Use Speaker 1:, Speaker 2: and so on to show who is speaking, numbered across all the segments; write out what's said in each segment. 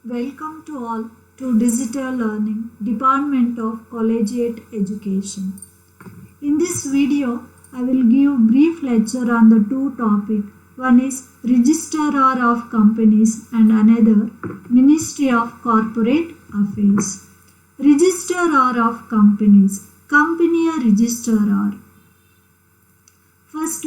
Speaker 1: Welcome to all to Digital Learning Department of Collegiate Education. In this video, I will give brief lecture on the two topics. One is Registrar of Companies and another Ministry of Corporate Affairs. Registrar of Companies. Company Registrar. First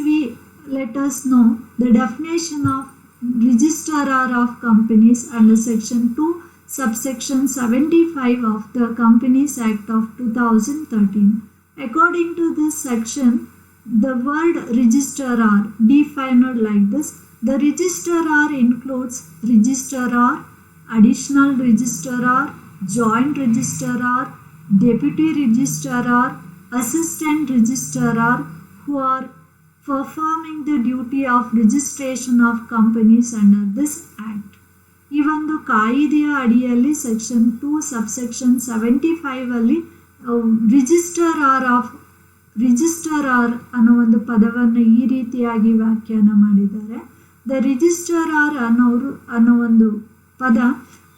Speaker 1: let us know the definition of Registrar of Companies under Section 2, Subsection 75 of the Companies Act of 2013. According to this section, the word registrar defined like this. The registrar includes registrar, additional registrar, joint registrar, deputy registrar, assistant registrar who are performing the duty of registration of companies under this act. ಈ ಒಂದು ಕಾಯಿದೆಯ ಅಡಿಯಲ್ಲಿ section 2 subsection 75 ಅಲ್ಲಿ registrar ಅನ್ನೋ ಒಂದು ಪದವನ್ನು ಈ ರೀತಿಯಾಗಿ ವ್ಯಾಖ್ಯಾನ ಮಾಡಿದ್ದಾರೆ. ದ ರಿಜಿಸ್ಟ್ರಾರ್ ಅನ್ನೋ ಒಂದು ಪದ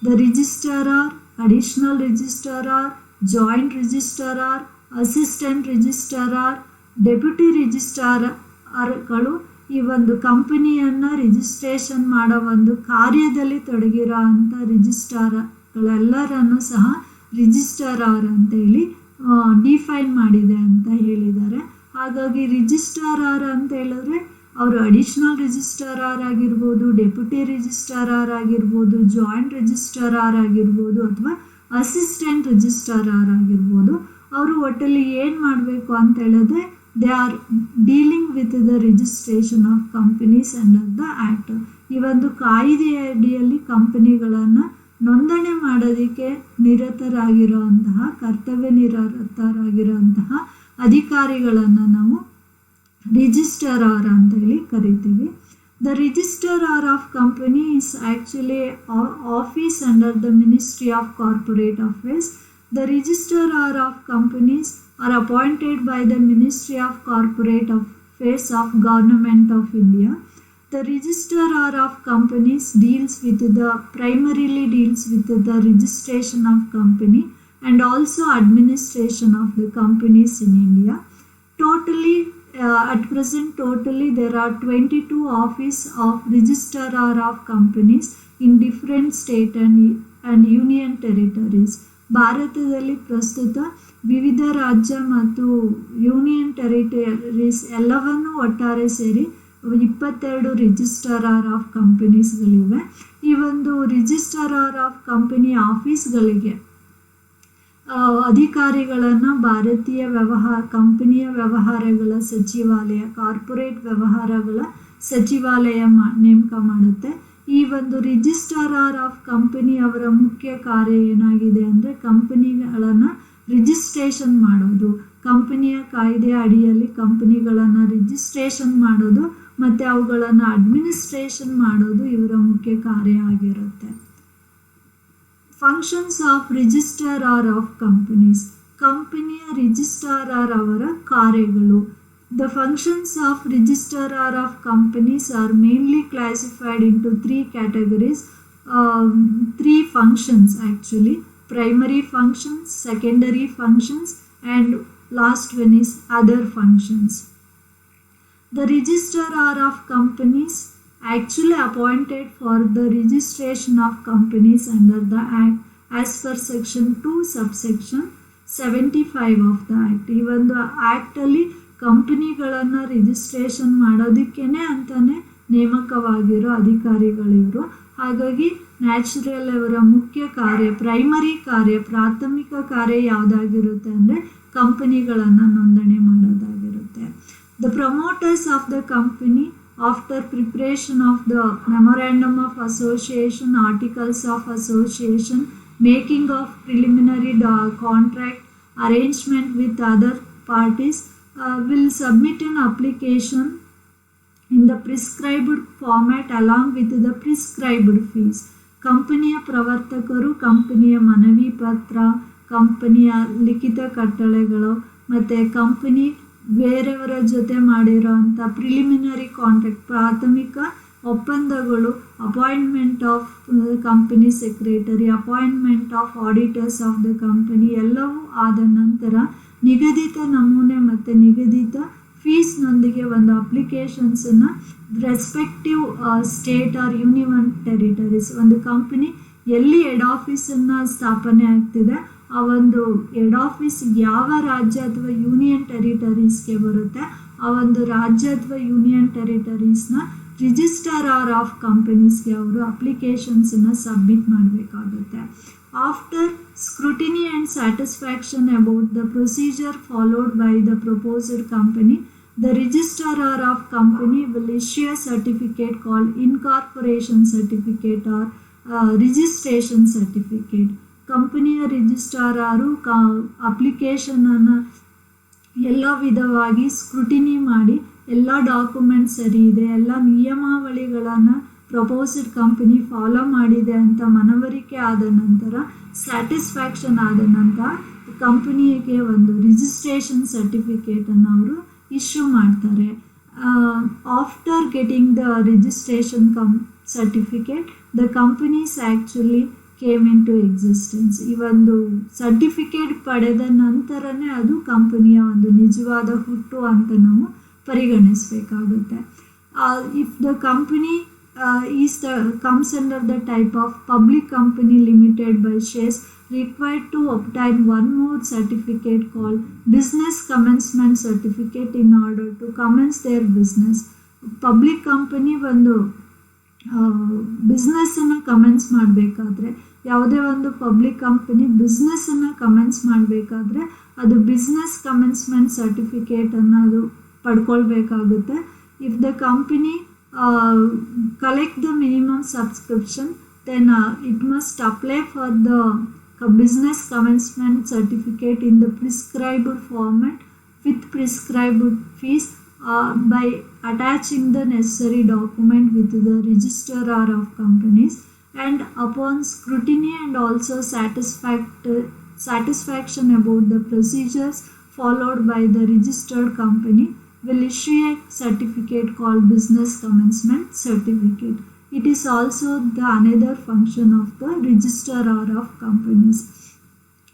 Speaker 1: the registrar, additional registrar, joint registrar, assistant registrar, deputy ರಿಜಿಸ್ಟ್ರಾರ್ಗಳು ಈ ಒಂದು ಕಂಪನಿಯನ್ನು ರಿಜಿಸ್ಟ್ರೇಷನ್ ಮಾಡೋ ಒಂದು ಕಾರ್ಯದಲ್ಲಿ ತೊಡಗಿರೋ ಅಂಥ ರಿಜಿಸ್ಟ್ರಾರ್ಗಳೆಲ್ಲರನ್ನು ಸಹ ರಿಜಿಸ್ಟ್ರಾರ್ ಅಂತೇಳಿ ಡಿಫೈನ್ ಮಾಡಿದೆ ಅಂತ ಹೇಳಿದ್ದಾರೆ. ಹಾಗಾಗಿ ರಿಜಿಸ್ಟ್ರಾರ್ ಅಂತ ಹೇಳಿದ್ರೆ ಅವರು ಅಡಿಷನಲ್ ರಿಜಿಸ್ಟ್ರಾರ್ ಆಗಿರ್ಬೋದು, ಡೆಪ್ಯೂಟಿ ರಿಜಿಸ್ಟ್ರಾರ್ ಆಗಿರ್ಬೋದು, ಜಾಯಿಂಟ್ ರಿಜಿಸ್ಟ್ರಾರ್ ಆಗಿರ್ಬೋದು ಅಥವಾ ಅಸಿಸ್ಟೆಂಟ್ ರಿಜಿಸ್ಟ್ರಾರ್ ಆಗಿರ್ಬೋದು. ಅವರು ಒಟ್ಟಲ್ಲಿ ಏನು ಮಾಡಬೇಕು ಅಂತ ಹೇಳಿದ್ರೆ they are dealing with the registration of companies under the act. ಈ ಒಂದು ಕಾಯಿದೆಯ ಅಡಿಯಲ್ಲಿ ಕಂಪನಿಗಳನ್ನು ನೋಂದಣಿ ಮಾಡೋದಕ್ಕೆ ಕರ್ತವ್ಯ ನಿರತರಾಗಿರುವಂತಹ ಅಧಿಕಾರಿಗಳನ್ನು ನಾವು ರಿಜಿಸ್ಟ್ರಾರ್ ಅಂತ ಹೇಳಿ ಕರಿತೀವಿ. The registrar of company is actually office under the ministry of corporate affairs. The Registrar of Companies are appointed by the Ministry of Corporate Affairs of Government of India. The Registrar of Companies primarily deals with the registration of company and also administration of the companies in India. At present there are 22 office of Registrar of Companies in different state and union territories. ಭಾರತದಲ್ಲಿ ಪ್ರಸ್ತುತ ವಿವಿಧ ರಾಜ್ಯ ಮತ್ತು union territories ಎಲ್ಲವನ್ನೂ ಒಟ್ಟಾರೆ ಸೇರಿ 22 registrar of ಕಂಪನೀಸ್ಗಳಿವೆ. ಈ ಒಂದು ರಿಜಿಸ್ಟ್ರಾರ್ ಆಫ್ ಕಂಪನಿ ಆಫೀಸ್ಗಳಿಗೆ ಅಧಿಕಾರಿಗಳನ್ನು ಭಾರತೀಯ ಕಂಪನಿಯ ವ್ಯವಹಾರಗಳ ಸಚಿವಾಲಯ, ಕಾರ್ಪೊರೇಟ್ ವ್ಯವಹಾರಗಳ ಸಚಿವಾಲಯ ನೇಮಕ ಮಾಡುತ್ತೆ. ಈ ಒಂದು ರಿಜಿಸ್ಟ್ರಾರ್ ಆಫ್ ಕಂಪನಿ ಅವರ ಮುಖ್ಯ ಕಾರ್ಯ ಏನಾಗಿದೆ ಅಂದರೆ ಕಂಪನಿಗಳನ್ನು ರಿಜಿಸ್ಟ್ರೇಷನ್ ಮಾಡೋದು, ಕಂಪನಿಯ ಕಾಯ್ದೆಯ ಅಡಿಯಲ್ಲಿ ಕಂಪನಿಗಳನ್ನು ರಿಜಿಸ್ಟ್ರೇಷನ್ ಮಾಡೋದು ಮತ್ತು ಅವುಗಳನ್ನು ಅಡ್ಮಿನಿಸ್ಟ್ರೇಷನ್ ಮಾಡೋದು ಇವರ ಮುಖ್ಯ ಕಾರ್ಯ ಆಗಿರುತ್ತೆ. Functions of registrar of companies. ಕಂಪನಿಯ ರಿಜಿಸ್ಟ್ರಾರ್ ಅವರ ಕಾರ್ಯಗಳು. The functions of Registrar of Companies are mainly classified into three categories, three functions actually: primary functions, secondary functions, and last one is other functions. The Registrar of Companies actually appointed for the registration of companies under the Act as per Section 2, Subsection 75 of the Act. ಈ ಒಂದು ಆ್ಯಕ್ಟಲ್ಲಿ ಕಂಪನಿಗಳನ್ನು registration ಮಾಡೋದಕ್ಕೇ ಅಂತಲೇ ನೇಮಕವಾಗಿರೋ ಅಧಿಕಾರಿಗಳಿವರು. ಹಾಗಾಗಿ natural ಅವರ ಮುಖ್ಯ ಕಾರ್ಯ, ಪ್ರಾಥಮಿಕ ಕಾರ್ಯ ಯಾವುದಾಗಿರುತ್ತೆ ಅಂದರೆ ಕಂಪನಿಗಳನ್ನು ನೋಂದಣಿ ಮಾಡೋದಾಗಿರುತ್ತೆ. The promoters of the company after preparation of the memorandum of association, articles of association, making of preliminary contract, arrangement with other parties will submit an application in the prescribed format along with the prescribed fees. ಕಂಪನಿಯ ಪ್ರವರ್ತಕರು ಕಂಪನಿಯ ಮನವಿ ಪತ್ರ, ಕಂಪನಿಯ ಲಿಖಿತ ಕಟ್ಟಳೆಗಳು ಮತ್ತು company ಬೇರೆಯವರ ಜೊತೆ ಮಾಡಿರೋ ಅಂಥ ಪ್ರಿಲಿಮಿನರಿ ಕಾಂಟ್ರಾಕ್ಟ್, ಪ್ರಾಥಮಿಕ ಒಪ್ಪಂದಗಳು, appointment of company secretary, appointment of auditors of the company ಎಲ್ಲವೂ ಆದ ನಂತರ ನಿಗದಿತ ನಮೂನೆ ಮತ್ತು ನಿಗದಿತ ಫೀಸ್ನೊಂದಿಗೆ ಒಂದು ಅಪ್ಲಿಕೇಶನ್ಸನ್ನು respective state or union territories, ಒಂದು ಕಂಪನಿ ಎಲ್ಲಿ ಹೆಡ್ ಆಫೀಸನ್ನು ಸ್ಥಾಪನೆ ಆಗ್ತಿದೆ ಆ ಒಂದು ಹೆಡ್ ಆಫೀಸ್ ಯಾವ ರಾಜ್ಯ ಅಥವಾ ಯೂನಿಯನ್ ಟೆರಿಟರೀಸ್ಗೆ ಬರುತ್ತೆ ಆ ಒಂದು ರಾಜ್ಯ ಅಥವಾ ಯೂನಿಯನ್ ಟೆರಿಟರೀಸ್ನ ರಿಜಿಸ್ಟ್ರಾರ್ ಆಫ್ ಕಂಪನೀಸ್ಗೆ ಅವರು ಅಪ್ಲಿಕೇಶನ್ಸನ್ನು ಸಬ್ಮಿಟ್ ಮಾಡಬೇಕಾಗುತ್ತೆ. After scrutiny and satisfaction about the procedure followed by the proposed company, the registrar of company will issue a certificate called incorporation certificate or registration certificate. ಕಂಪನಿಯ ರಿಜಿಸ್ಟ್ರಾರರು ಅಪ್ಲಿಕೇಶನನ್ನು ಎಲ್ಲ ವಿಧವಾಗಿ ಸ್ಕ್ರೂಟಿನಿ ಮಾಡಿ ಎಲ್ಲ documents ಸರಿ ಇದೆ, ಎಲ್ಲ ನಿಯಮಾವಳಿಗಳನ್ನು ಪ್ರಪೋಸ್ಡ್ ಕಂಪನಿ ಫಾಲೋ ಮಾಡಿದೆ ಅಂತ ಮನವರಿಕೆ ಆದ ನಂತರ, ಸ್ಯಾಟಿಸ್ಫ್ಯಾಕ್ಷನ್ ಆದ ನಂತರ ಕಂಪನಿಗೆ ಒಂದು ರಿಜಿಸ್ಟ್ರೇಷನ್ ಸರ್ಟಿಫಿಕೇಟನ್ನು ಅವರು ಇಶ್ಯೂ ಮಾಡ್ತಾರೆ. After getting the registration certificate the companies actually came into existence. ಈ ಒಂದು ಸರ್ಟಿಫಿಕೇಟ್ ಪಡೆದ ನಂತರನೇ ಅದು ಕಂಪನಿಯ ಒಂದು ನಿಜವಾದ ಹುಟ್ಟು ಅಂತ ನಾವು ಪರಿಗಣಿಸಬೇಕಾಗುತ್ತೆ. If the company comes under the type of public company limited by shares, required to obtain one more certificate called business commencement certificate in order to commence their business. Public company ಒಂದು ಬಿಸ್ನೆಸ್ಸನ್ನು commence ಮಾಡಬೇಕಾದ್ರೆ, ಯಾವುದೇ ಒಂದು public company ಬಿಸ್ನೆಸ್ಸನ್ನು commence ಮಾಡಬೇಕಾದ್ರೆ ಅದು business commencement ಸರ್ಟಿಫಿಕೇಟನ್ನು ಅದು ಪಡ್ಕೊಳ್ಬೇಕಾಗುತ್ತೆ. If the company collect the minimum subscription, then it must apply for the business commencement certificate in the prescribed format with prescribed fees by attaching the necessary document with the registrar of companies, and upon scrutiny and also satisfaction about the procedures followed by the registered company will issue a certificate called business commencement certificate. It is also the another function of the registrar of companies.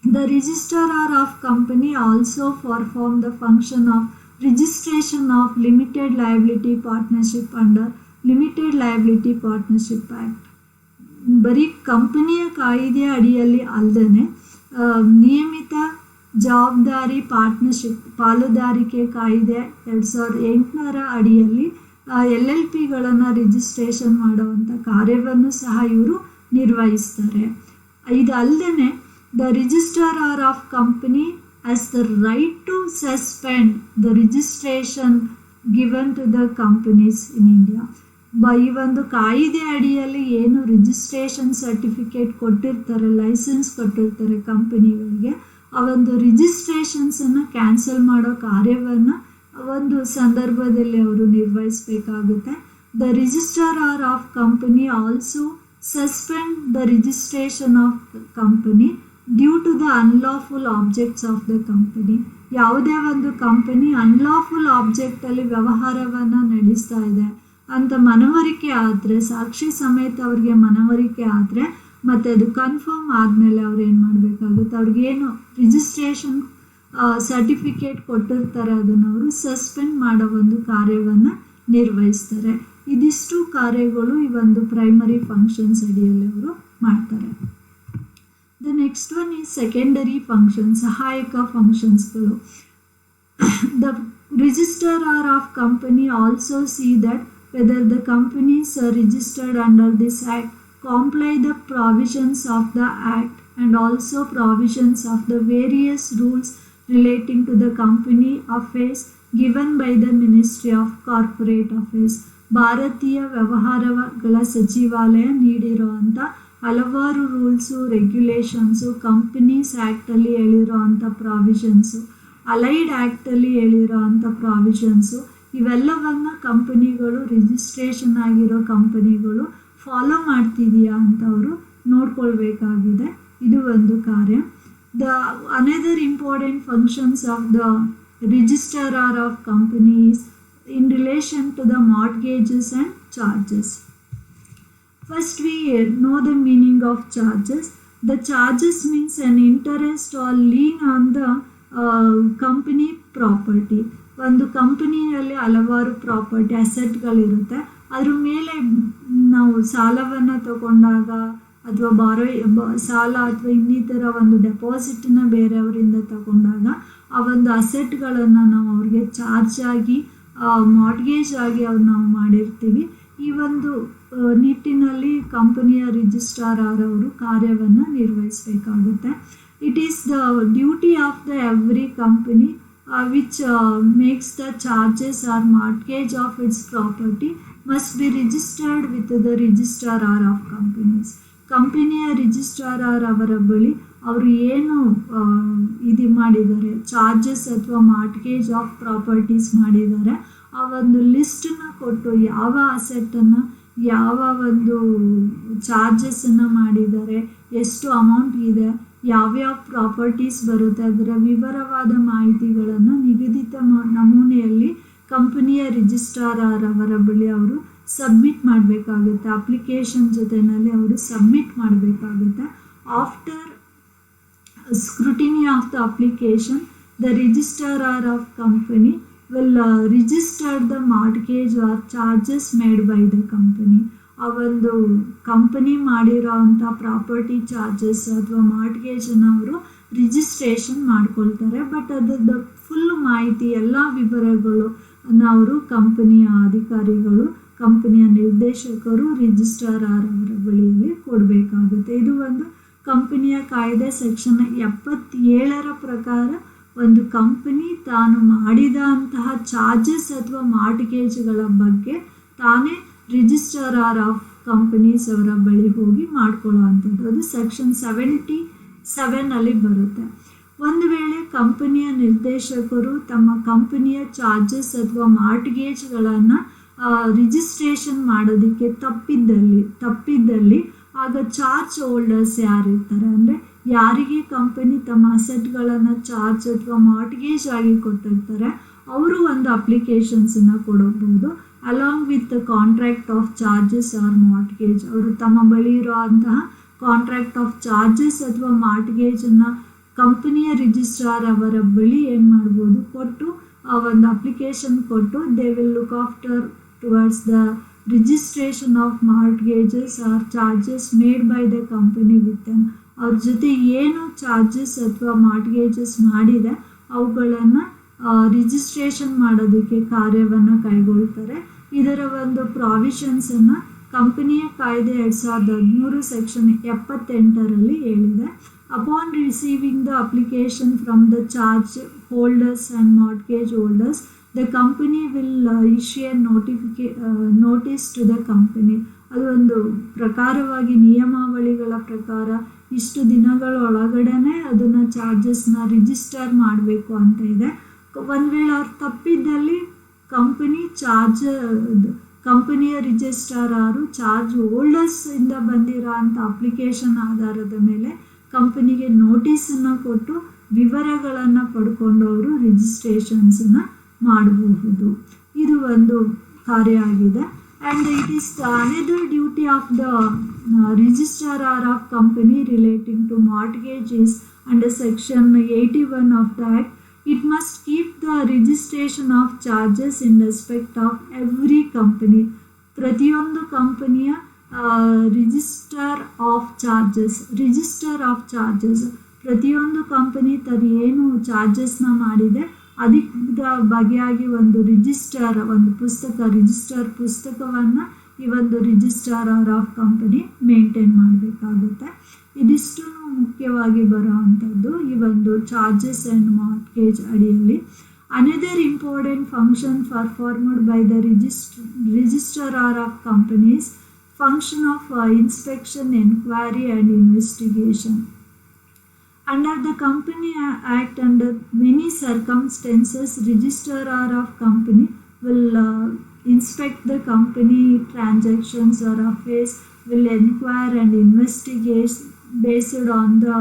Speaker 1: The registrar of company also perform the function of registration of limited liability partnership under Limited Liability Partnership Act. ಬರೀ ಕಂಪನಿಯ ಕಾಯಿದೆಯ ಅಡಿಯಲ್ಲಿ ಅಲ್ಲದೆ ನಿಯಮಿತ ಜವಾಬ್ದಾರಿ ಪಾಲುದಾರಿಕೆ ಕಾಯ್ದೆ 2008ರ ಅಡಿಯಲ್ಲಿ LLPಗಳನ್ನು ರಿಜಿಸ್ಟ್ರೇಷನ್ ಮಾಡುವಂಥ ಕಾರ್ಯವನ್ನು ಸಹ ಇವರು ನಿರ್ವಹಿಸ್ತಾರೆ. ಇದಲ್ಲದೆ the registrar of company has the right to suspend the registration given to the companies in India. ಈ ಒಂದು ಕಾಯಿದೆ ಅಡಿಯಲ್ಲಿ ಏನು ರಿಜಿಸ್ಟ್ರೇಷನ್ ಸರ್ಟಿಫಿಕೇಟ್ ಕೊಟ್ಟಿರ್ತಾರೆ, ಲೈಸೆನ್ಸ್ ಕೊಟ್ಟಿರ್ತಾರೆ ಕಂಪನಿಗಳಿಗೆ, ಆ ಒಂದು ರಿಜಿಸ್ಟ್ರೇಷನ್ಸನ್ನು ಕ್ಯಾನ್ಸಲ್ ಮಾಡೋ ಕಾರ್ಯವನ್ನು ಒಂದು ಸಂದರ್ಭದಲ್ಲಿ ಅವರು ನಿರ್ವಹಿಸಬೇಕಾಗುತ್ತೆ. The registrar of company also suspend the registration of company due to the unlawful objects of the company. ಯಾವುದೇ ಒಂದು ಕಂಪನಿ ಅನ್ಲಾಫುಲ್ ಆಬ್ಜೆಕ್ಟಲ್ಲಿ ವ್ಯವಹಾರವನ್ನು ನಡೆಸ್ತಾ ಇದೆ ಅಂತ ಮನವರಿಕೆ ಆದರೆ, ಸಾಕ್ಷಿ ಸಮೇತ ಅವ್ರಿಗೆ ಮನವರಿಕೆ ಆದರೆ, ಮತ್ತು ಅದು ಕನ್ಫರ್ಮ್ ಆದಮೇಲೆ ಅವ್ರು ಏನು ಮಾಡಬೇಕಾಗುತ್ತೆ, ಅವ್ರಿಗೇನು ರಿಜಿಸ್ಟ್ರೇಷನ್ ಸರ್ಟಿಫಿಕೇಟ್ ಕೊಟ್ಟಿರ್ತಾರೆ ಅದನ್ನು ಅವರು ಸಸ್ಪೆಂಡ್ ಮಾಡೋ ಒಂದು ಕಾರ್ಯವನ್ನು ನಿರ್ವಹಿಸ್ತಾರೆ. ಇದಿಷ್ಟು ಕಾರ್ಯಗಳು ಈ ಒಂದು ಪ್ರೈಮರಿ ಫಂಕ್ಷನ್ಸ್ ಅಡಿಯಲ್ಲಿ ಅವರು ಮಾಡ್ತಾರೆ. ದ ನೆಕ್ಸ್ಟ್ ಒನ್ ಈ ಸೆಕೆಂಡರಿ ಫಂಕ್ಷನ್, ಸಹಾಯಕ ಫಂಕ್ಷನ್ಸ್ಗಳು. The registrar of company also see that whether the companies registered under this act comply the provisions of the Act and also provisions of the various rules relating to the company affairs given by the Ministry of Corporate Affairs. ಭಾರತೀಯ ವ್ಯವಹಾರಗಳ ಸಚಿವಾಲಯ ನೀಡಿರುವಂಥ ಹಲವಾರು rules, regulations, companies ಆ್ಯಕ್ಟಲ್ಲಿ ಹೇಳಿರೋವಂಥ provisions, allied ಆ್ಯಕ್ಟಲ್ಲಿ ಹೇಳಿರೋವಂಥ provisions, ಇವೆಲ್ಲವನ್ನು ಕಂಪನಿಗಳು, registration ಆಗಿರೋ ಕಂಪನಿಗಳು follow ಮಾಡ್ತಿದೆಯಾ ಅಂತ ಅವರು ನೋಡ್ಕೊಳ್ಬೇಕಾಗಿದೆ. ಇದು ಒಂದು ಕಾರ್ಯ. The another important functions of the registrar of companies in relation to the mortgages and charges. First we know the meaning of charges. The charges means an interest or lien on the company property. ಒಂದು ಕಂಪನಿಯಲ್ಲಿ ಹಲವಾರು property ಅಸೆಟ್ಗಳಿರುತ್ತೆ, ಅದ್ರ ಮೇಲೆ ನಾವು ಸಾಲವನ್ನು ತಗೊಂಡಾಗ ಅಥವಾ ಸಾಲ ಅಥವಾ ಇನ್ನಿತರ ಒಂದು ಡೆಪಾಸಿಟನ್ನ ಬೇರೆಯವರಿಂದ ತಗೊಂಡಾಗ ಆ ಒಂದು ಅಸೆಟ್ಗಳನ್ನು ನಾವು ಅವ್ರಿಗೆ ಚಾರ್ಜ್ ಆಗಿ ಮಾರ್ಟ್ಗೇಜ್ ಆಗಿ ಅವ್ರು ನಾವು ಮಾಡಿರ್ತೀವಿ. ಈ ಒಂದು ನಿಟ್ಟಿನಲ್ಲಿ ಕಂಪನಿಯ ರಿಜಿಸ್ಟ್ರಾರ್ ಅವರು ಕಾರ್ಯವನ್ನು ನಿರ್ವಹಿಸಬೇಕಾಗುತ್ತೆ. It is the duty of the every company which makes the charges or mortgage of its property must be registered with the registrar of companies. ಕಂಪನಿಯ ರಿಜಿಸ್ಟ್ರಾರ್ ಅವರ ಬಳಿ ಅವರು ಏನು ಇದು ಮಾಡಿದ್ದಾರೆ, ಚಾರ್ಜಸ್ ಅಥವಾ ಮಾರ್ಟ್ಗೇಜ್ ಆಫ್ ಪ್ರಾಪರ್ಟೀಸ್ ಮಾಡಿದ್ದಾರೆ, ಆ ಒಂದು ಲಿಸ್ಟನ್ನು ಕೊಟ್ಟು ಯಾವ ಅಸೆಟನ್ನು ಯಾವ ಒಂದು ಚಾರ್ಜಸನ್ನು ಮಾಡಿದ್ದಾರೆ, ಎಷ್ಟು ಅಮೌಂಟ್ ಇದೆ, ಯಾವ್ಯಾವ ಪ್ರಾಪರ್ಟೀಸ್ ಬರುತ್ತೆ, ಅದರ ವಿವರವಾದ ಮಾಹಿತಿಗಳನ್ನು ನಿಗದಿತ ನಮೂನೆಯಲ್ಲಿ ಕಂಪನಿಯ ರಿಜಿಸ್ಟ್ರಾರ್ ಅವರ ಬಳಿ ಅವರು ಸಬ್ಮಿಟ್ ಮಾಡಬೇಕಾಗುತ್ತೆ. ಅಪ್ಲಿಕೇಶನ್ ಜೊತೆಯಲ್ಲಿ ಅವರು ಸಬ್ಮಿಟ್ ಮಾಡಬೇಕಾಗುತ್ತೆ. After scrutiny of the application, the registrar of company will register the mortgage or charges made by the company. ಆ ಒಂದು ಕಂಪನಿ ಮಾಡಿರೋ ಅಂಥ ಪ್ರಾಪರ್ಟಿ ಚಾರ್ಜಸ್ ಅಥವಾ ಮಾರ್ಟ್ಗೇಜನ್ನು ಅವರು ರಿಜಿಸ್ಟ್ರೇಷನ್ ಮಾಡ್ಕೊಳ್ತಾರೆ. ಬಟ್ ಅದರದ್ದು ಫುಲ್ ಮಾಹಿತಿ ಎಲ್ಲ ವಿವರಗಳು ಅವರು ಕಂಪನಿಯ ಅಧಿಕಾರಿಗಳು, ಕಂಪನಿಯ ನಿರ್ದೇಶಕರು ರಿಜಿಸ್ಟ್ರಾರ್ ಅವರ ಬಳಿಯಲ್ಲಿ ಕೊಡಬೇಕಾಗುತ್ತೆ. ಇದು ಒಂದು ಕಂಪನಿಯ ಕಾಯ್ದೆ ಸೆಕ್ಷನ್ 77 ಪ್ರಕಾರ ಒಂದು ಕಂಪನಿ ತಾನು ಮಾಡಿದ ಅಂತಹ ಚಾರ್ಜಸ್ ಅಥವಾ ಮಾರ್ಟ್ಗೇಜ್ಗಳ ಬಗ್ಗೆ ತಾನೇ ರಿಜಿಸ್ಟ್ರಾರ್ ಆಫ್ ಕಂಪನೀಸ್ ಅವರ ಬಳಿ ಹೋಗಿ ಮಾಡ್ಕೊಳ್ಳೋ ಅಂಥದ್ದು. ಅದು ಸೆಕ್ಷನ್ 77 ಬರುತ್ತೆ. ಒಂದು ವೇಳೆ ಕಂಪನಿಯ ನಿರ್ದೇಶಕರು ತಮ್ಮ ಕಂಪನಿಯ ಚಾರ್ಜಸ್ ಅಥವಾ ಮಾರ್ಟ್ಗೇಜ್ಗಳನ್ನು ರಿಜಿಸ್ಟ್ರೇಷನ್ ಮಾಡೋದಕ್ಕೆ ತಪ್ಪಿದ್ದಲ್ಲಿ ಆಗ ಚಾರ್ಜ್ ಹೋಲ್ಡರ್ಸ್ ಯಾರಿರ್ತಾರೆ, ಅಂದರೆ ಯಾರಿಗೆ ಕಂಪನಿ ತಮ್ಮ ಅಸೆಟ್ಗಳನ್ನು ಚಾರ್ಜ್ ಅಥವಾ ಮಾರ್ಟ್ಗೇಜ್ ಆಗಿ ಕೊಟ್ಟಿರ್ತಾರೆ ಅವರು ಒಂದು ಅಪ್ಲಿಕೇಶನ್ಸನ್ನು ಕೊಡಬಹುದು. Along with contract of charges or mortgage, ಅವರು ತಮ್ಮ ಬಳಿ ಇರೋ ಅಂತಹ ಕಾಂಟ್ರಾಕ್ಟ್ ಆಫ್ ಚಾರ್ಜಸ್ ಅಥವಾ ಮಾರ್ಟ್ಗೇಜನ್ನು ಕಂಪನಿಯ ರಿಜಿಸ್ಟ್ರಾರ್ ಅವರ ಬಳಿ ಏನು ಮಾಡ್ಬೋದು, ಕೊಟ್ಟು ಆ ಒಂದು ಅಪ್ಲಿಕೇಶನ್ ಕೊಟ್ಟು they will look after towards the registration of mortgages or charges made by the company with them. ಅವ್ರ ಜೊತೆ ಏನು ಚಾರ್ಜಸ್ ಅಥವಾ ಮಾರ್ಟ್ಗೇಜಸ್ ಮಾಡಿದೆ ಅವುಗಳನ್ನು ರಿಜಿಸ್ಟ್ರೇಷನ್ ಮಾಡೋದಕ್ಕೆ ಕಾರ್ಯವನ್ನು ಕೈಗೊಳ್ತಾರೆ. ಇದರ ಒಂದು ಪ್ರಾವಿಷನ್ಸನ್ನು ಕಂಪನಿಯ ಕಾಯ್ದೆ 2013 ಸೆಕ್ಷನ್ 78 ಹೇಳಿದೆ. Upon receiving the application from the charge holders and mortgage holders, the company will issue a notice to the company. ಅದು ಒಂದು ಪ್ರಕಾರವಾಗಿ ನಿಯಮಾವಳಿಗಳ ಪ್ರಕಾರ ಇಷ್ಟು ದಿನಗಳೊಳಗಡೆ ಅದನ್ನು ಚಾರ್ಜಸ್ನ ರಿಜಿಸ್ಟರ್ ಮಾಡಬೇಕು ಅಂತ ಇದೆ. ಒಂದು ವೇಳೆ ಅವ್ರು ತಪ್ಪಿದ್ದಲ್ಲಿ ಕಂಪನಿಯ ರಿಜಿಸ್ಟ್ರಾರ್ ಅವರು ಚಾರ್ಜ್ ಹೋಲ್ಡರ್ಸಿಂದ ಬಂದಿರೋ ಅಂಥ ಅಪ್ಲಿಕೇಶನ್ ಆಧಾರದ ಮೇಲೆ ಕಂಪನಿಗೆ ನೋಟಿಸನ್ನು ಕೊಟ್ಟು ವಿವರಗಳನ್ನು ಪಡ್ಕೊಂಡು ಅವರು ರಿಜಿಸ್ಟ್ರೇಷನ್ಸನ್ನು ಮಾಡಬಹುದು. ಇದು ಒಂದು ಕಾರ್ಯ ಆಗಿದೆ. And it is another duty of the registrar of company relating to mortgages under section 81 of the Act. It must keep the registration of charges in respect of every company. ಪ್ರತಿಯೊಂದು ಕಂಪನಿಯ ರಿಜಿಸ್ಟರ್ ಆಫ್ ಚಾರ್ಜಸ್ ಪ್ರತಿಯೊಂದು company ತನ್ನ ಏನು ಚಾರ್ಜಸ್ನ ಮಾಡಿದೆ ಅದಕ್ಕೆ ಬಗೆಯಾಗಿ ಒಂದು register ಪುಸ್ತಕವನ್ನು ಈ ಒಂದು ರಿಜಿಸ್ಟ್ರಾರ್ ಆಫ್ ಕಂಪನಿ ಮೇಂಟೈನ್ ಮಾಡಬೇಕಾಗುತ್ತೆ. ಇದಿಷ್ಟು ಮುಖ್ಯವಾಗಿ ಬರೋ ಅಂಥದ್ದು ಈ ಒಂದು ಚಾರ್ಜಸ್ ಆ್ಯಂಡ್ ಮಾರ್ಟ್ಗೇಜ್ ಅಡಿಯಲ್ಲಿ. Another important function performed by the registrar of companies function of inspection, enquiry and investigation. Under the Company Act, under many circumstances, registrar of company will inspect the company transactions or affairs, will inquire and investigate based on the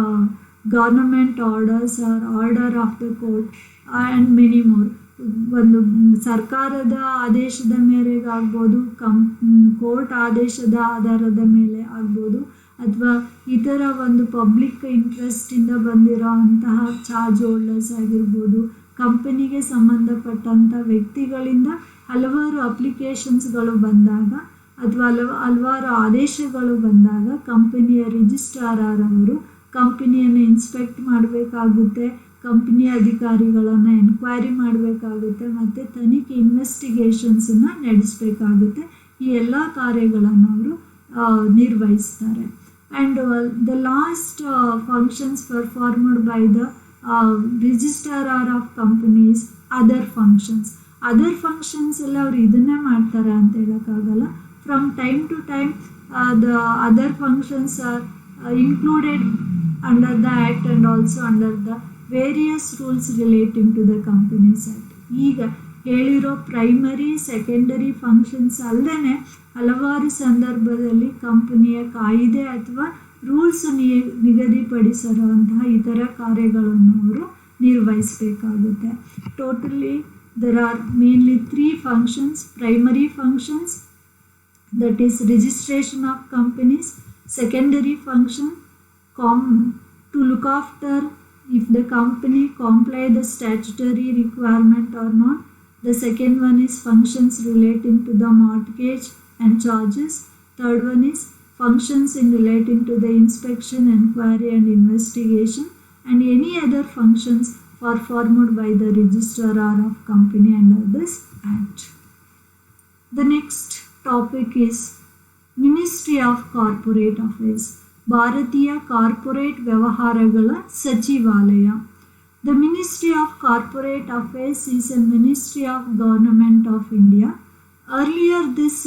Speaker 1: government orders or order of the court and many more. ಒಂದು ಸರ್ಕಾರದ ಆದೇಶದ ಮೇರೆಗೆ ಆಗ್ಬೋದು, court ಆದೇಶದ ಆಧಾರದ ಮೇಲೆ ಆಗ್ಬೋದು, ಅಥವಾ ಇತರ ಒಂದು ಪಬ್ಲಿಕ್ ಇಂಟ್ರೆಸ್ಟಿಂದ ಬಂದಿರೋ ಅಂತಹ ಚಾರ್ಜ್ ಹೋಲ್ಡರ್ಸ್ ಆಗಿರ್ಬೋದು, ಕಂಪನಿಗೆ ಸಂಬಂಧಪಟ್ಟಂಥ ವ್ಯಕ್ತಿಗಳಿಂದ ಹಲವಾರು ಅಪ್ಲಿಕೇಶನ್ಸ್ಗಳು ಬಂದಾಗ ಅಥವಾ ಹಲವಾರು ಆದೇಶಗಳು ಬಂದಾಗ ಕಂಪನಿಯ ರಿಜಿಸ್ಟ್ರಾರ್ ಅವರು ಕಂಪನಿಯನ್ನು ಇನ್ಸ್ಪೆಕ್ಟ್ ಮಾಡಬೇಕಾಗುತ್ತೆ, ಕಂಪನಿಯ ಅಧಿಕಾರಿಗಳನ್ನು ಎನ್ಕ್ವೈರಿ ಮಾಡಬೇಕಾಗುತ್ತೆ ಮತ್ತು ತನಿಖೆ ಇನ್ವೆಸ್ಟಿಗೇಷನ್ಸನ್ನು ನಡೆಸಬೇಕಾಗುತ್ತೆ. ಈ ಎಲ್ಲ ಕಾರ್ಯಗಳನ್ನು ಅವರು ನಿರ್ವಹಿಸ್ತಾರೆ. And the last functions performed by the registrar of companies other functions. Other functions ಎಲ್ಲ ಅವ್ರು ಇದನ್ನೇ ಮಾಡ್ತಾರೆ ಅಂತ ಹೇಳೋಕ್ಕಾಗಲ್ಲ. From time to time the other functions are included under the act and also under the various rules relating to the Companies Act. ಈಗ ಹೇಳಿರೋ primary secondary functions ಅಲ್ಲದೆ ಹಲವಾರು ಸಂದರ್ಭದಲ್ಲಿ ಕಂಪನಿಯ ಕಾಯಿದೆ ಅಥವಾ ರೂಲ್ಸ್ ನಿಗದಿಪಡಿಸಿರುವಂತಹ ಇತರ ಕಾರ್ಯಗಳನ್ನು ಅವರು ನಿರ್ವಹಿಸಬೇಕಾಗುತ್ತೆ. Totally there are mainly 3 functions. Primary functions, that is registration of companies. Secondary function, to look after if the company comply the statutory requirement or not. The second one is functions relating to the mortgage and charges. Third one is functions in relating to the inspection, inquiry and investigation, and any other functions performed by the registrar of company under this act. The next topic is ministry of corporate affairs, ಭಾರತೀಯ corporate ವ್ಯವಹಾರಗಳ ಸಚಿವಾಲಯ. The ministry of corporate affairs is A ministry of government of India. Earlier this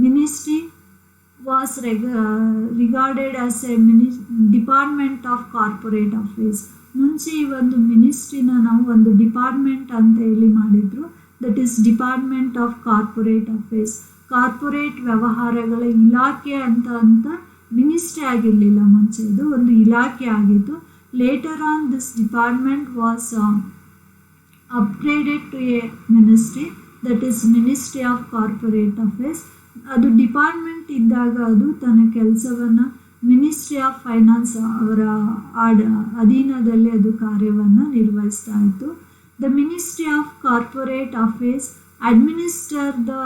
Speaker 1: ministry was regarded as A department of corporate affairs. ಮುಂಚೆ ಈ ಒಂದು ಮಿನಿಸ್ಟ್ರಿನ ನಾವು ಒಂದು department ಅಂತ ಹೇಳಿ ಮಾಡಿದ್ರು. That is department of corporate affairs. Corporate ವ್ಯವಹಾರಗಳ ಇಲಾಖೆ ಅಂತ ಮಿನಿಸ್ಟ್ರಿ ಆಗಿರಲಿಲ್ಲ ಮುಂಚೆ, ಇದು ಒಂದು ಇಲಾಖೆ ಆಗಿತ್ತು. Later on this department was upgraded to a ministry, that is ministry of corporate affairs. ಅದು ಡಿಪಾರ್ಟ್ಮೆಂಟ್ ಇದ್ದಾಗ ಅದು ತನ್ನ ಕೆಲಸವನ್ನು ಮಿನಿಸ್ಟ್ರಿ ಆಫ್ ಫೈನಾನ್ಸ್ ಅವರ ಅಧೀನದಲ್ಲಿ ಅದು ಕಾರ್ಯವನ್ನು ನಿರ್ವಹಿಸ್ತಾ ಇತ್ತು. The ministry of corporate affairs administer the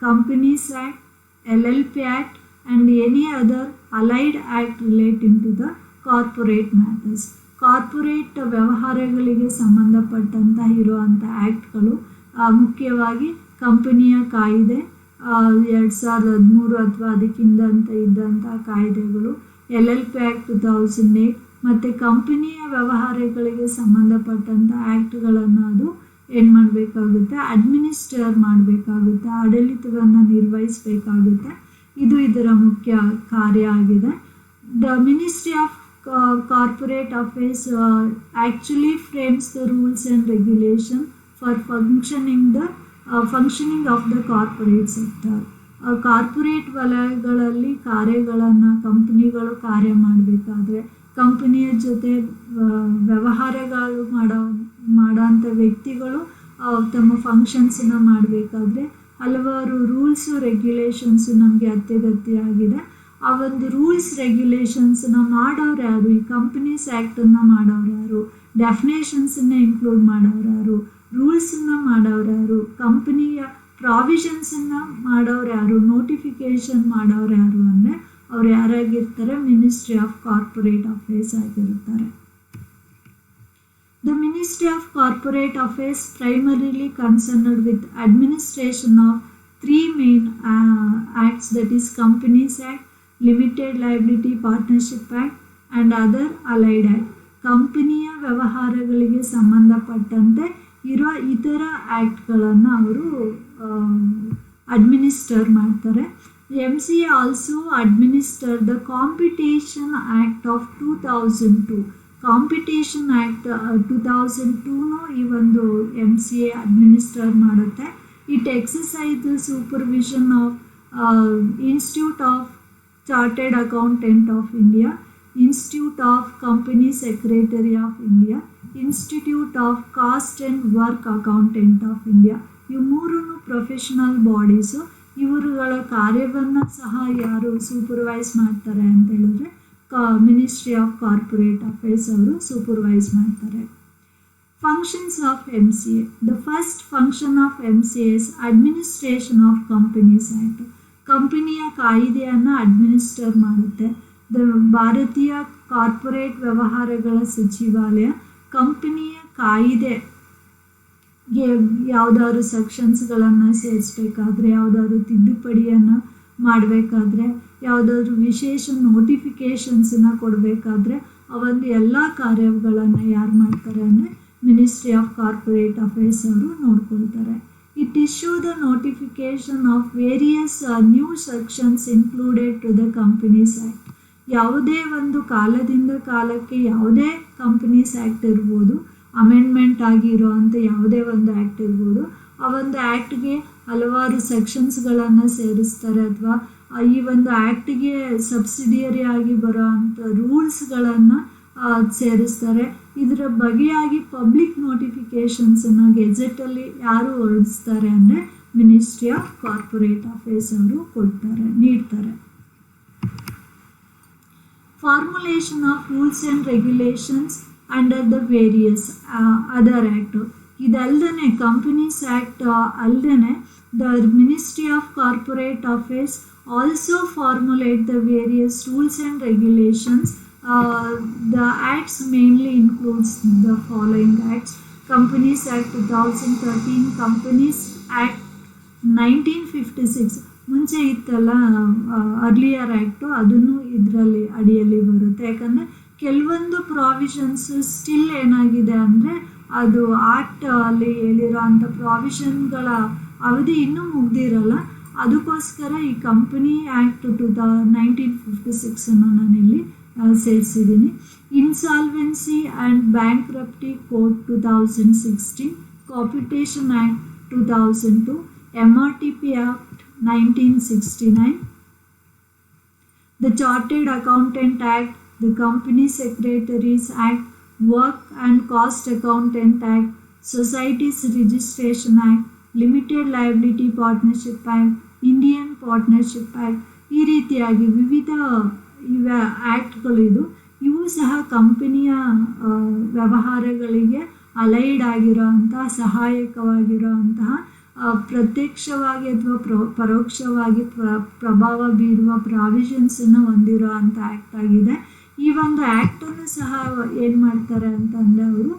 Speaker 1: Companies Act, LLP Act and any other allied act relating to the corporate matters. Corporate ವ್ಯವಹಾರಗಳಿಗೆ ಸಂಬಂಧಪಟ್ಟಂಥ ಇರುವಂಥ ಆ್ಯಕ್ಟ್ಗಳು ಮುಖ್ಯವಾಗಿ ಕಂಪನಿಯ ಕಾಯ್ದೆ 2013 ಅಥವಾ ಅದಕ್ಕಿಂತ ಇದ್ದಂಥ ಕಾಯ್ದೆಗಳು, LLP Act 2008 ಮತ್ತು ಕಂಪನಿಯ ವ್ಯವಹಾರಗಳಿಗೆ ಸಂಬಂಧಪಟ್ಟಂಥ ಆ್ಯಕ್ಟ್ಗಳನ್ನು ಅದು ಏನು ಮಾಡಬೇಕಾಗುತ್ತೆ, ಅಡ್ಮಿನಿಸ್ಟ್ರೇಟ್ ಮಾಡಬೇಕಾಗುತ್ತೆ, ಆಡಳಿತವನ್ನು ನಿರ್ವಹಿಸಬೇಕಾಗುತ್ತೆ. ಇದು ಇದರ ಮುಖ್ಯ ಕಾರ್ಯ ಆಗಿದೆ. The ministry of corporate affairs actually frames the rules and regulation for functioning of the corporate sector. Corporate ವಲಯಗಳಲ್ಲಿ ಕಾರ್ಯಗಳನ್ನು ಕಂಪನಿಗಳು ಕಾರ್ಯ ಮಾಡಬೇಕಾದ್ರೆ, ಕಂಪನಿಯ ಜೊತೆ ವ್ಯವಹಾರಗಳು ಮಾಡೋಂಥ ವ್ಯಕ್ತಿಗಳು ತಮ್ಮ ಫಂಕ್ಷನ್ಸನ್ನು ಮಾಡಬೇಕಾದ್ರೆ ಹಲವಾರು ರೂಲ್ಸು ರೆಗ್ಯುಲೇಷನ್ಸು ನಮಗೆ ಅತ್ಯಗತ್ಯ ಆಗಿದೆ. ಆ ಒಂದು ರೂಲ್ಸ್ ರೆಗ್ಯುಲೇಷನ್ಸನ್ನು ಮಾಡೋರು ಯಾರು, ಈ ಕಂಪನೀಸ್ ಆ್ಯಕ್ಟನ್ನು ಮಾಡೋರು ಯಾರು, ಡೆಫಿನೇಷನ್ಸನ್ನು ಇನ್ಕ್ಲೂಡ್ ಮಾಡೋರು ಯಾರು, ರೂಲ್ಸನ್ನು ಮಾಡೋರು ಯಾರು, ಕಂಪನಿಯ ಪ್ರಾವಿಷನ್ಸನ್ನು ಮಾಡೋರು ಯಾರು, ನೋಟಿಫಿಕೇಷನ್ ಮಾಡೋರು ಯಾರು ಅಂದರೆ ಅವ್ರು ಯಾರಾಗಿರ್ತಾರೆ, ಮಿನಿಸ್ಟ್ರಿ ಆಫ್ ಕಾರ್ಪೊರೇಟ್ ಅಫೇರ್ಸ್ ಆಗಿರ್ತಾರೆ. The Ministry of Corporate Affairs primarily concerned with administration of 3 main acts, that is Companies Act, Limited Liability Partnership Act and other allied act. ಕಂಪನಿಯ ವ್ಯವಹಾರಗಳಿಗೆ ಸಂಬಂಧಪಟ್ಟಂತೆ ಇರುವ ಇತರ ಆ್ಯಕ್ಟ್ಗಳನ್ನು ಅವರು ಅಡ್ಮಿನಿಸ್ಟರ್ ಮಾಡ್ತಾರೆ. MCA also administered the Competition Act of 2002. Competition act 2002 ಈ ಒಂದು MCA administer ಮಾಡುತ್ತೆ. It exercise the supervision of institute of chartered accountant of India. Institute of company secretary of India, institute of cost and work accountant of India. ಇವು ಮೂರೂ professional bodies. ಇವರುಗಳ ಕಾರ್ಯವನ್ನು ಸಹ ಯಾರು supervise ಮಾಡ್ತಾರೆ ಅಂತ ಹೇಳಿದ್ರೆ ಮಿನಿಸ್ಟ್ರಿ ಆಫ್ ಕಾರ್ಪೊರೇಟ್ ಅಫೇರ್ಸ್ ಅವರು supervise ಮಾಡ್ತಾರೆ. Functions of MCA. The first function of MCA is administration of companies act. ಕಂಪನಿಯ ಕಾಯಿದೆಯನ್ನು ಅಡ್ಮಿನಿಸ್ಟರ್ ಮಾಡುತ್ತೆ. ಭಾರತೀಯ ಕಾರ್ಪೊರೇಟ್ ವ್ಯವಹಾರಗಳ ಸಚಿವಾಲಯ ಕಂಪನಿಯ ಕಾಯಿದೆಗೆ ಯಾವುದಾದ್ರು ಸೆಕ್ಷನ್ಸ್ಗಳನ್ನು ಸೇರಿಸ್ಬೇಕಾದ್ರೆ, ಯಾವುದಾದ್ರು ತಿದ್ದುಪಡಿಯನ್ನು ಮಾಡಬೇಕಾದ್ರೆ, ಯಾವುದಾದ್ರೂ ವಿಶೇಷ ನೋಟಿಫಿಕೇಷನ್ಸನ್ನು ಕೊಡಬೇಕಾದ್ರೆ ಆ ಒಂದು ಎಲ್ಲ ಕಾರ್ಯಗಳನ್ನು ಯಾರು ಮಾಡ್ತಾರೆ ಅಂದರೆ ಮಿನಿಸ್ಟ್ರಿ ಆಫ್ ಕಾರ್ಪೊರೇಟ್ ಅಫೇರ್ಸ್ ಅವರು ನೋಡ್ಕೊಳ್ತಾರೆ. It issue the notification of various new sections included to the companies act. ಯಾವುದೇ ಒಂದು ಕಾಲದಿಂದ ಕಾಲಕ್ಕೆ ಯಾವುದೇ ಕಂಪನೀಸ್ ಆ್ಯಕ್ಟ್ ಇರ್ಬೋದು, ಅಮೆಂಡ್ಮೆಂಟ್ ಆಗಿರೋವಂಥ ಯಾವುದೇ ಒಂದು ಆ್ಯಕ್ಟ್ ಇರ್ಬೋದು, ಆ ಒಂದು ಆ್ಯಕ್ಟ್ಗೆ ಹಲವಾರು ಸೆಕ್ಷನ್ಸ್ಗಳನ್ನು ಸೇರಿಸ್ತಾರೆ ಅಥವಾ ಈ ಒಂದು ಆ್ಯಕ್ಟಿಗೆ ಸಬ್ಸಿಡಿಯರಿ ಆಗಿ ಬರೋವಂಥ ರೂಲ್ಸ್ಗಳನ್ನು ಸೇರಿಸ್ತಾರೆ. ಇದರ ಬಗೆಯಾಗಿ ಪಬ್ಲಿಕ್ ನೋಟಿಫಿಕೇಷನ್ಸನ್ನು ಗೆಜೆಟಲ್ಲಿ ಯಾರು ಹೊರಡಿಸ್ತಾರೆ ಅಂದರೆ ಮಿನಿಸ್ಟ್ರಿ ಆಫ್ ಕಾರ್ಪೊರೇಟ್ ಅಫೇರ್ಸ್ ಅವರು ನೀಡ್ತಾರೆ. Formulation of rules and regulations under the various other act. ಇದಲ್ಲದೆ ಕಂಪನೀಸ್ ಆ್ಯಕ್ಟ್ ಅಲ್ಲದೆ the ministry of corporate affairs also formulate the various rules and regulations. The acts mainly includes the following acts: Companies Act 2013, Companies Act 1956. ಮುಂಚೆ ಇತ್ತಲ್ಲ earlier act, ಅದನ್ನು ಇದರಲ್ಲಿ ಅಡಿಯಲ್ಲಿ ಬರುತ್ತೆ. ಯಾಕಂದರೆ ಕೆಲವೊಂದು ಪ್ರಾವಿಷನ್ಸ್ ಸ್ಟಿಲ್ ಏನಾಗಿದೆ ಅಂದರೆ ಅದು ಆ್ಯಕ್ಟ್ ಅಲ್ಲಿ ಹೇಳಿರೋ ಅಂಥ ಪ್ರಾವಿಷನ್ಗಳ ಅವಧಿ ಇನ್ನೂ ಮುಗ್ದಿರಲ್ಲ. ಅದಕ್ಕೋಸ್ಕರ ಈ ಕಂಪನಿ ಆ್ಯಕ್ಟ್ 1956 ನಾನಿಲ್ಲಿ ಸೇರಿಸಿದ್ದೀನಿ. Insolvency and bankruptcy code 2016, competition act 2002, MRTP act 1969, the chartered accountant act, the company secretaries act, work and cost accountant act, societies registration act, limited liability partnership act, Indian partnership act. ಈ ರೀತಿಯಾಗಿ ವಿವಿಧ ಆ್ಯಕ್ಟ್ಗಳಿದು. ಇವು ಸಹ ಕಂಪನಿಯ ವ್ಯವಹಾರಗಳಿಗೆ allied ಆಗಿರೋಂತಹ, ಸಹಾಯಕವಾಗಿರೋಂತಹ, ಪ್ರತ್ಯಕ್ಷವಾಗಿ ಅಥವಾ ಪರೋಕ್ಷವಾಗಿ ಪ್ರಭಾವ ಬೀರುವ ಪ್ರಾವಿಷನ್ಸನ್ನು ಹೊಂದಿರೋ ಅಂಥ ಆ್ಯಕ್ಟ್ ಆಗಿದೆ. ಈ ಒಂದು ಆ್ಯಕ್ಟನ್ನು ಸಹ ಏನು ಮಾಡ್ತಾರೆ ಅಂತಂದರೆ ಅವರು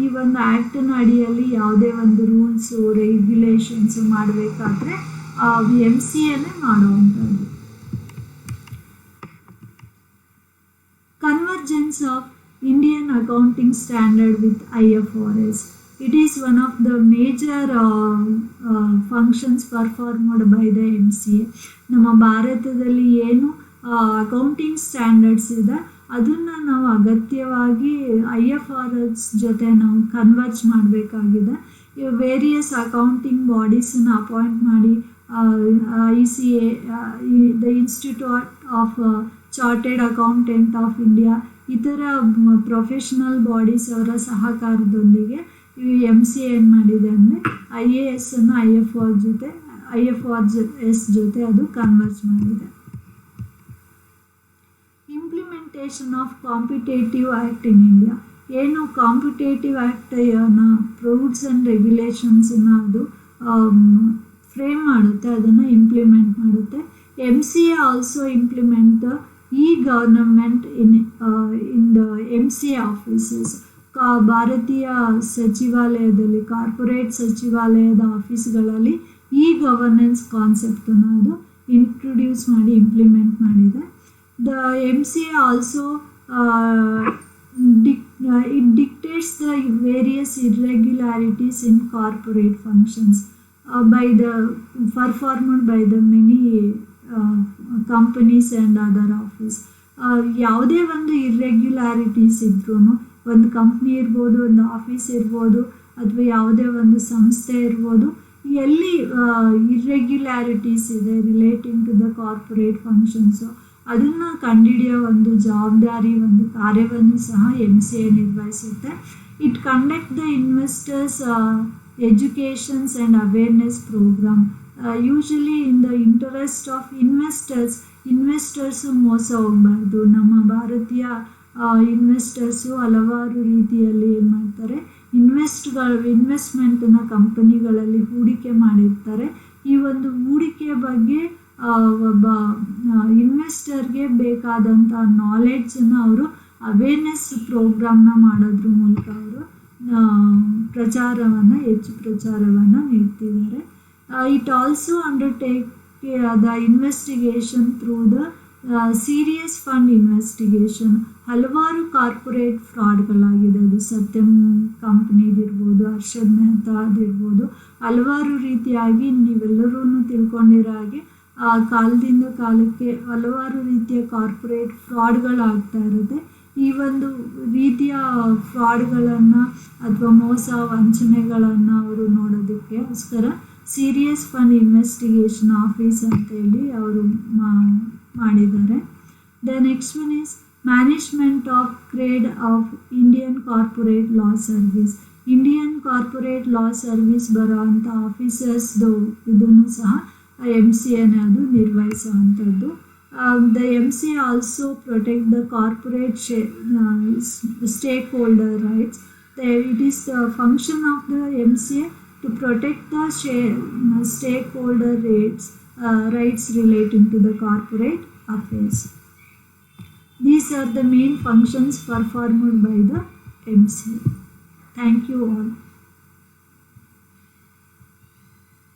Speaker 1: ಈ ಒಂದು ಆ್ಯಕ್ಟಿನ ಅಡಿಯಲ್ಲಿ ಯಾವುದೇ ಒಂದು ರೂಲ್ಸು ರೆಗ್ಯುಲೇಷನ್ಸು ಮಾಡಬೇಕಾದ್ರೆ MCAನೇ ಮಾಡುವಂಥದ್ದು. Convergence of Indian accounting standard with IFRS. It is one of the major functions performed by the MCA. ನಮ್ಮ ಭಾರತದಲ್ಲಿ ಏನು ಅಕೌಂಟಿಂಗ್ ಸ್ಟ್ಯಾಂಡರ್ಡ್ಸ್ ಇದೆ ಅದನ್ನು ನಾವು ಅಗತ್ಯವಾಗಿ IFRS ಜೊತೆ ನಾವು ಕನ್ವರ್ಜ್ ಮಾಡಬೇಕಾಗಿದೆ. ವೇರಿಯಸ್ ಅಕೌಂಟಿಂಗ್ ಬಾಡೀಸನ್ನು ಅಪಾಯಿಂಟ್ ಮಾಡಿ ICA, the institute of chartered accountant of India, ಇತರ ಪ್ರೊಫೆಷನಲ್ ಬಾಡೀಸ್ ಅವರ ಸಹಕಾರದೊಂದಿಗೆ ಈ MCA ಏನು ಮಾಡಿದೆ ಅಂದರೆ IAS ಅನ್ನು IFRS ಜೊತೆ ಅದು ಕನ್ವರ್ಜ್ ಮಾಡಿದೆ. Implementation of competitive act in India. ಏನು ಕಾಂಪಿಟೇಟಿವ್ ಆ್ಯಕ್ಟನ್ನು ರೂಲ್ಸ್ ಆ್ಯಂಡ್ ರೆಗ್ಯುಲೇಷನ್ಸನ್ನು ಅದು ಫ್ರೇಮ್ ಮಾಡುತ್ತೆ, ಅದನ್ನು ಇಂಪ್ಲಿಮೆಂಟ್ ಮಾಡುತ್ತೆ. MCA also implement the e-government in the MCA offices. ಭಾರತೀಯ ಸಚಿವಾಲಯದಲ್ಲಿ, ಕಾರ್ಪೊರೇಟ್ ಸಚಿವಾಲಯದ ಆಫೀಸ್ಗಳಲ್ಲಿ ಗವರ್ನೆನ್ಸ್ ಕಾನ್ಸೆಪ್ಟನ್ನು ಅದು ಇಂಟ್ರೊಡ್ಯೂಸ್ ಮಾಡಿ ಇಂಪ್ಲಿಮೆಂಟ್ ಮಾಡಿದೆ. The MCA also it dictates the various irregularities in corporate functions performed by the many companies and other office. ಯಾವುದೇ ಒಂದು irregularities ಇದ್ರೂ, ಒಂದು ಕಂಪ್ನಿ ಇರ್ಬೋದು, ಒಂದು ಆಫೀಸ್ ಇರ್ಬೋದು, ಅಥವಾ ಯಾವುದೇ ಒಂದು ಸಂಸ್ಥೆ ಇರ್ಬೋದು, ಎಲ್ಲಿ ಇರ್ರೆಗ್ಯುಲಾರಿಟೀಸ್ ಇದೆ relating to the corporate functions ಅದನ್ನು ಕಂಡುಹಿಡಿಯೋ ಒಂದು ಜವಾಬ್ದಾರಿ, ಒಂದು ಕಾರ್ಯವನ್ನು ಸಹ MCA ನಿರ್ವಹಿಸುತ್ತೆ. It conduct the investors educations and awareness program. Usually in the interest of investors ಮೋಸ ಹೋಗಬಾರ್ದು. ನಮ್ಮ ಭಾರತೀಯ ಇನ್ವೆಸ್ಟರ್ಸು ಹಲವಾರು ರೀತಿಯಲ್ಲಿ ಏನು ಮಾಡ್ತಾರೆ, ಇನ್ವೆಸ್ಟ್ಮೆಂಟನ್ನು ಕಂಪನಿಗಳಲ್ಲಿ ಹೂಡಿಕೆ ಮಾಡಿರ್ತಾರೆ. ಈ ಒಂದು ಹೂಡಿಕೆಯ ಬಗ್ಗೆ ಒಬ್ಬ ಇನ್ವೆಸ್ಟರ್ಗೆ ಬೇಕಾದಂಥ ನಾಲೆಡ್ಜನ್ನು ಅವರು ಅವೇರ್ನೆಸ್ ಪ್ರೋಗ್ರಾಮ್ನ ಮಾಡೋದ್ರ ಮೂಲಕ ಅವರು ಹೆಚ್ಚು ಪ್ರಚಾರವನ್ನು ನೀಡ್ತಿದ್ದಾರೆ. It also undertake the investigation through the serious fund investigation. ಹಲವಾರು ಕಾರ್ಪೊರೇಟ್ ಫ್ರಾಡ್ಗಳಾಗಿದೆ. ಅದು ಸತ್ಯಂ ಕಂಪ್ನಿದಿರ್ಬೋದು, ಹರ್ಷದ್ ಮೆಹ್ತಾದಿರ್ಬೋದು, ಹಲವಾರು ರೀತಿಯಾಗಿ ನೀವೆಲ್ಲರೂ ತಿಳ್ಕೊಂಡಿರೋ ಹಾಗೆ ಕಾಲದಿಂದ ಕಾಲಕ್ಕೆ ಹಲವಾರು ರೀತಿಯ ಕಾರ್ಪೊರೇಟ್ ಫ್ರಾಡ್ಗಳಾಗ್ತಾ ಇರುತ್ತೆ. ಈ ಒಂದು ರೀತಿಯ ಫ್ರಾಡ್ಗಳನ್ನು ಅಥವಾ ಮೋಸ ವಂಚನೆಗಳನ್ನು ಅವರು ನೋಡೋದಕ್ಕೋಸ್ಕರ ಸೀರಿಯಸ್ ಫಂಡ್ ಇನ್ವೆಸ್ಟಿಗೇಷನ್ ಆಫೀಸ್ ಅಂತೇಳಿ ಅವರು ಮಾಡಿದ್ದಾರೆ. The next one is management of grade of Indian corporate law service. Indian corporate law service ಬರೋ ಅಂಥ ಆಫೀಸರ್ಸ್ದು ಇದನ್ನು ಸಹ MCAನೇ ಅದು ನಿರ್ವಹಿಸುವಂಥದ್ದು. The MCA also protect the corporate stakeholder rights. It is the function of the MCA to protect the stakeholder rights relating to the corporate affairs. These are the main functions performed by the MCA. Thank you all.